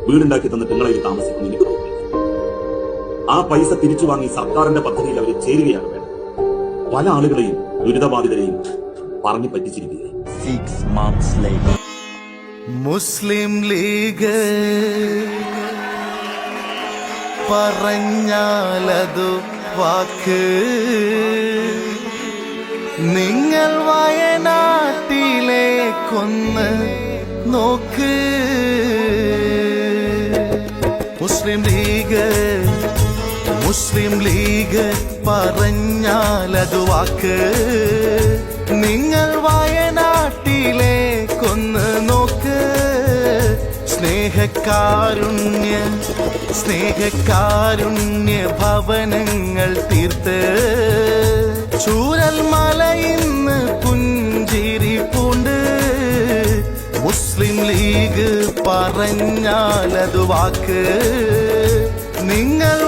വീടുണ്ടാക്കി തന്നിട്ട് നിങ്ങളെ താമസിക്കുന്ന എനിക്ക് തോന്നുന്നു. ആ പൈസ തിരിച്ചു വാങ്ങി സർക്കാരിന്റെ പദ്ധതിയിൽ അവർ ചേരുകയാണ് വേണ്ടത്. പല ആളുകളെയും ദുരിതബാധിതരെയും പറഞ്ഞു പറ്റിച്ചിരിക്കുകയാണ്. 6 months later. മുസ്ലിം ലീഗ് പറഞ്ഞാലതു വാക്ക്, നിങ്ങൾ വയനാട്ടിലേക്കൊന്ന് നോക്ക്. മുസ്ലിം ലീഗ് പറഞ്ഞാലതു വാക്ക്, നിങ്ങൾ വയനാട്ടിലേക്കൊന്ന് നോക്ക്. സ്നേഹകാരുണ്യ ഭവനങ്ങൾ തീർത്ത് ചൂരൽ മലയിന്ന് പുഞ്ചിരി പൂണ്ട്. മുസ്ലിം ലീഗ് പറഞ്ഞാലതു വാക്ക്, നിങ്ങൾ